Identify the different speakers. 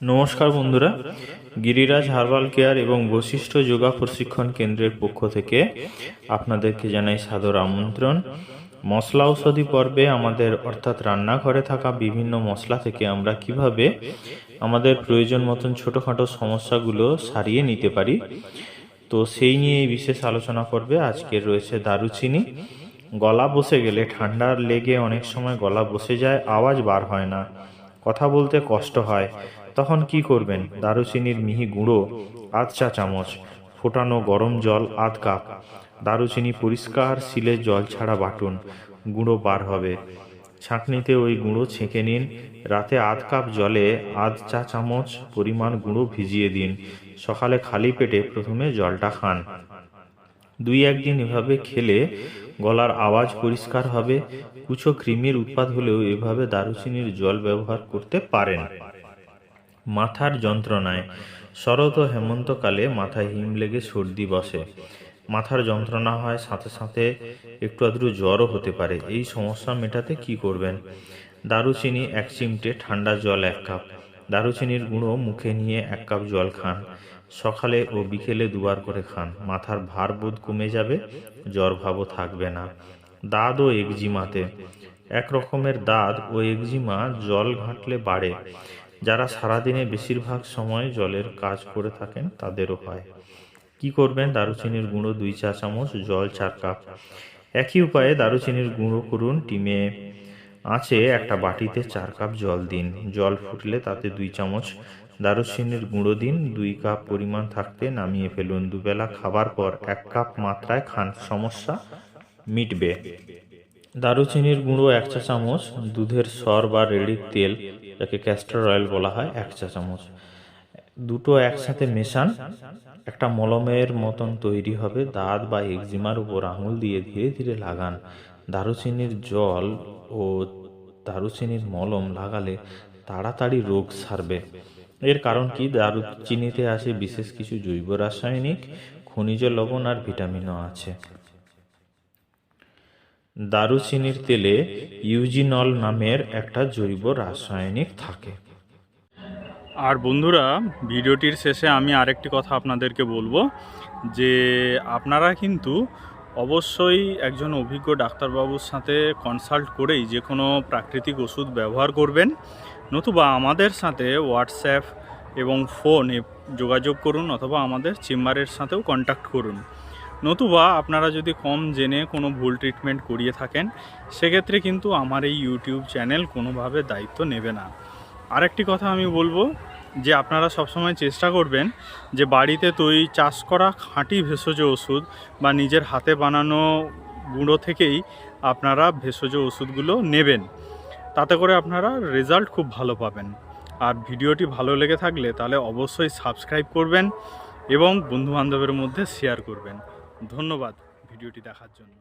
Speaker 1: নমস্কার বন্ধুরা, Giriraj herbal care এবং বশিষ্ঠ যোগা প্রশিক্ষণ কেন্দ্রের পক্ষ থেকে আপনাদেরকে জানাই সাদর আমন্ত্রণ। মশলা ঔষধি পর্বে আমাদের অর্থাৎ রান্নাঘরে থাকা বিভিন্ন মশলা থেকে আমরা কিভাবে আমাদের প্রয়োজন মতন ছোটোখাটো সমস্যাগুলো সারিয়ে নিতে পারি, তো সেই নিয়ে এই বিশেষ আলোচনা পর্বে আজকের রয়েছে দারুচিনি। গলা বসে গেলে, ঠান্ডার লেগে অনেক সময় গলা বসে যায়, আওয়াজ বার হয় না, কথা বলতে কষ্ট হয়, তখন কি করবেন? দারুচিনির মিহি গুঁড়ো আধ চা চামচ, ফোটানো গরম জল আধ কাপ। দারুচিনি পরিষ্কার শিলে জল ছাড়া বাটুন, গুঁড়ো বার হবে। ছাঁকনিতে ওই গুঁড়ো ছেঁকে নিন। রাতে আধ কাপ জলে আধ চা চামচ পরিমাণ গুঁড়ো ভিজিয়ে দিন। সকালে খালি পেটে প্রথমে জলটা খান। 2-1 দিন এভাবে খেলে গলার আওয়াজ পরিষ্কার হবে। কুচো কৃমির উৎপাত হলেও এভাবে দারুচিনির জল ব্যবহার করতে পারেন। মাথার যন্ত্রণায়, শরৎ ও হেমন্তকালে মাথায় হিম লেগে সর্দি বসে, মাথার যন্ত্রণা হয়, সাথে সাথে একটু আধটু জ্বরও হতে পারে। এই সমস্যা মেটাতে কি করবেন? দারুচিনি 1 চিমটে, ঠান্ডা জল 1 কাপ। দারুচিনির গুঁড়ো মুখে নিয়ে 1 কাপ জল খান। সকালে ও বিকেলে 2 বার করে খান। মাথার ভার বোধ কমে যাবে, জ্বর ভাবও থাকবে না। দাঁত ও একজিমাতে, এক রকমের দাঁত ও একজিমা জল ঘাঁটলে বাড়ে। যারা সারাদিনে বেশিরভাগ সময় জলের কাজ করে থাকেন তাদেরও হয়। কি করবেন? দারুচিনির গুঁড়ো 2 চা চামচ, জল 4 কাপ। একই উপায়ে দারুচিনির গুঁড়ো করুন। ডিমে আঁচে একটা বাটিতে 4 কাপ জল দিন। জল ফুটলে তাতে 2 চামচ দারুচিনির গুঁড়ো দিন। 2 কাপ পরিমাণ থাকতে নামিয়ে ফেলুন। দুবেলা খাবার পর 1 কাপ মাত্রায় খান, সমস্যা মিটবে। দারুচিনির গুঁড়ো 1 চা চামচ। দুধের সর বা রেড়ির তেল, যাকে ক্যাস্টর অয়েল বলা হয়, 1 চা চামচ। দুটো একসাথে মেশান, একটা মলমের মতন তৈরি হবে। দাঁত বা একজিমার উপর আঙুল দিয়ে ধীরে ধীরে লাগান। দারুচিনির জল ও দারুচিনির মলম লাগালে তাড়াতাড়ি রোগ সারবে। এর কারণ কি? দারুচিনিতে আছে বিশেষ কিছু জৈব রাসায়নিক, খনিজ লবণ আর ভিটামিনও আছে। দারুচিনির তেলে ইউজিনল নামের একটা জৈব রাসায়নিক থাকে।
Speaker 2: আর বন্ধুরা, ভিডিওটির শেষে আমি আরেকটি কথা আপনাদেরকে বলবো যে আপনারা কিন্তু অবশ্যই একজন অভিজ্ঞ ডাক্তারবাবুর সাথে কনসাল্ট করেই যে কোনো প্রাকৃতিক ওষুধ ব্যবহার করবেন, নতুবা আমাদের সাথে হোয়াটসঅ্যাপ এবং ফোনে যোগাযোগ করুন, অথবা আমাদের চেম্বারের সাথেও কন্ট্যাক্ট করুন। নতুবা আপনারা যদি কম জেনে কোনো ভুল ট্রিটমেন্ট করিয়ে থাকেন, সেক্ষেত্রে কিন্তু আমার এই ইউটিউব চ্যানেল কোনোভাবে দায়িত্ব নেবে না। আরেকটি কথা আমি বলবো যে আপনারা সবসময় চেষ্টা করবেন যে বাড়িতে তৈরি চাষ করা খাঁটি ভেষজ ওষুধ বা নিজের হাতে বানানো গুঁড়ো থেকেই আপনারা ভেষজ ওষুধগুলো নেবেন। তাতে করে আপনারা রেজাল্ট খুব ভালো পাবেন। আর ভিডিওটি ভালো লেগে থাকলে তাহলে অবশ্যই সাবস্ক্রাইব করবেন এবং বন্ধুবান্ধবের মধ্যে শেয়ার করবেন। ধন্যবাদ ভিডিওটি দেখার জন্য।